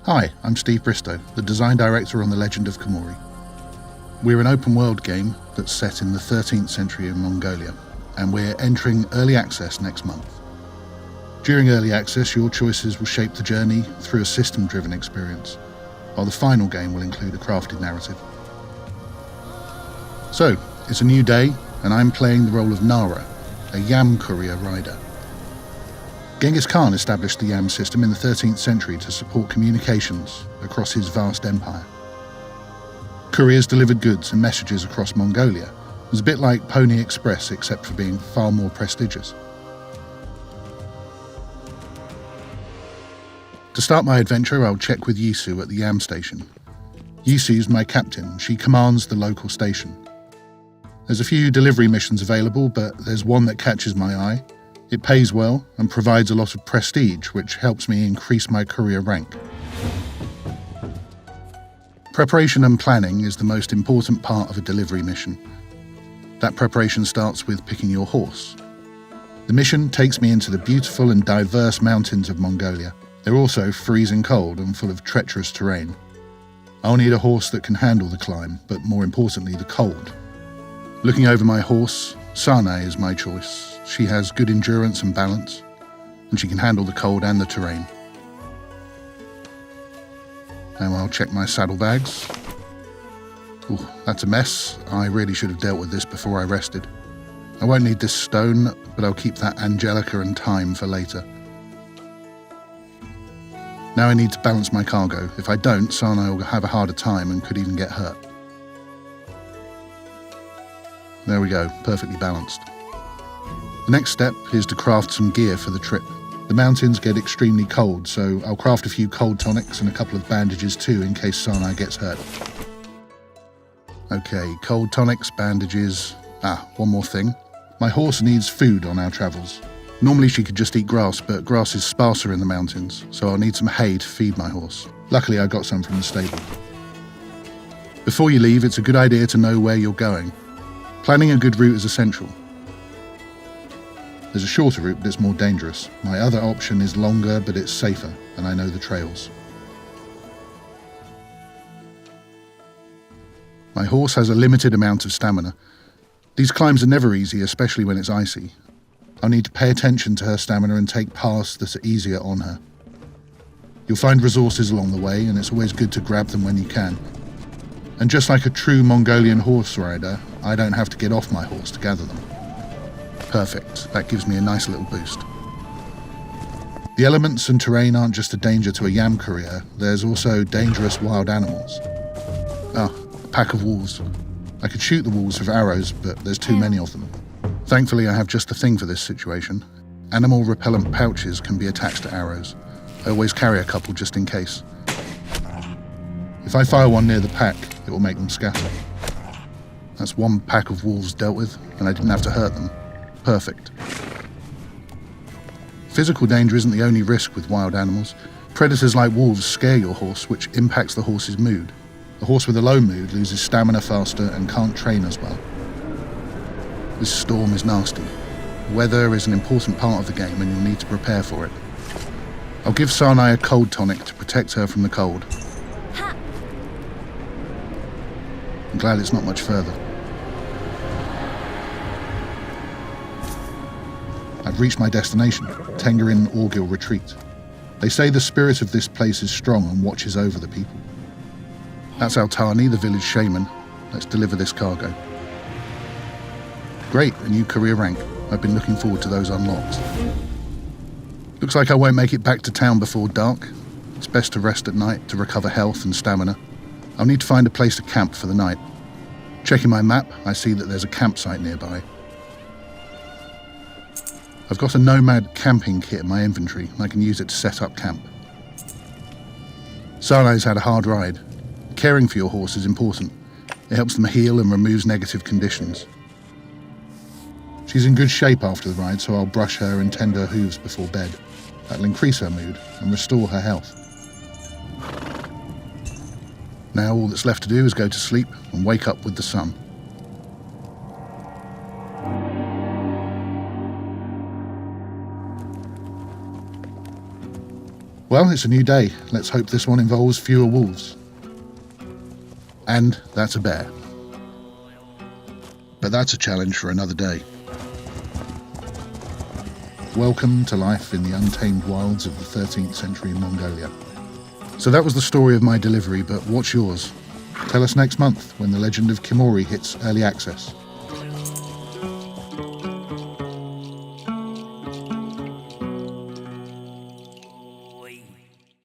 Hi, I'm Steve Bristow, the design director on The Legend of Khiimori. We're an open world game that's set in the 13th century in Mongolia, and we're entering early access next month. During early access, your choices will shape the journey through a system-driven experience, while the final game will include a crafted narrative. So, it's a new day, and I'm playing the role of Nara, a yam courier rider. Genghis Khan established the yam system in the 13th century to support communications across his vast empire. Couriers delivered goods and messages across Mongolia. It was a bit like Pony Express, except for being far more prestigious. To start my adventure, I'll check with Yisu at the yam station. Yisu's my captain. She commands the local station. There's a few delivery missions available, but there's one that catches my eye. It pays well and provides a lot of prestige, which helps me increase my courier rank. Preparation and planning is the most important part of a delivery mission. That preparation starts with picking your horse. The mission takes me into the beautiful and diverse mountains of Mongolia. They're also freezing cold and full of treacherous terrain. I'll need a horse that can handle the climb, but more importantly, the cold. Looking over my horse, Sanai is my choice. She has good endurance and balance, and she can handle the cold and the terrain. Now I'll check my saddlebags. Ooh, that's a mess. I really should have dealt with this before I rested. I won't need this stone, but I'll keep that Angelica and thyme for later. Now I need to balance my cargo. If I don't, Sanai will have a harder time and could even get hurt. There we go, perfectly balanced. The next step is to craft some gear for the trip. The mountains get extremely cold, so I'll craft a few cold tonics and a couple of bandages too in case Sanai gets hurt. Okay, cold tonics, bandages. One more thing. My horse needs food on our travels. Normally she could just eat grass, but grass is sparser in the mountains, so I'll need some hay to feed my horse. Luckily I got some from the stable. Before you leave, it's a good idea to know where you're going. Planning a good route is essential. There's a shorter route, but it's more dangerous. My other option is longer, but it's safer, and I know the trails. My horse has a limited amount of stamina. These climbs are never easy, especially when it's icy. I'll need to pay attention to her stamina and take paths that are easier on her. You'll find resources along the way, and it's always good to grab them when you can. And just like a true Mongolian horse rider, I don't have to get off my horse to gather them. Perfect, that gives me a nice little boost. The elements and terrain aren't just a danger to a yam courier, there's also dangerous wild animals. A pack of wolves. I could shoot the wolves with arrows, but there's too many of them. Thankfully, I have just the thing for this situation. Animal repellent pouches can be attached to arrows. I always carry a couple just in case. If I fire one near the pack, it will make them scatter. That's one pack of wolves dealt with, and I didn't have to hurt them. Perfect. Physical danger isn't the only risk with wild animals. Predators like wolves scare your horse, which impacts the horse's mood. A horse with a low mood loses stamina faster and can't train as well. This storm is nasty. Weather is an important part of the game and you'll need to prepare for it. I'll give Sanai a cold tonic to protect her from the cold. I'm glad it's not much further. I've reached my destination, Tengarin Orgil Retreat. They say the spirit of this place is strong and watches over the people. That's Altani, the village shaman. Let's deliver this cargo. Great, a new career rank. I've been looking forward to those unlocks. Looks like I won't make it back to town before dark. It's best to rest at night to recover health and stamina. I'll need to find a place to camp for the night. Checking my map, I see that there's a campsite nearby. I've got a nomad camping kit in my inventory, and I can use it to set up camp. Sanai's had a hard ride. Caring for your horse is important. It helps them heal and removes negative conditions. She's in good shape after the ride, so I'll brush her and tend her hooves before bed. That'll increase her mood and restore her health. Now all that's left to do is go to sleep and wake up with the sun. Well, it's a new day. Let's hope this one involves fewer wolves. And that's a bear. But that's a challenge for another day. Welcome to life in the untamed wilds of the 13th century Mongolia. So that was the story of my delivery, but what's yours? Tell us next month when The Legend of Khiimori hits early access.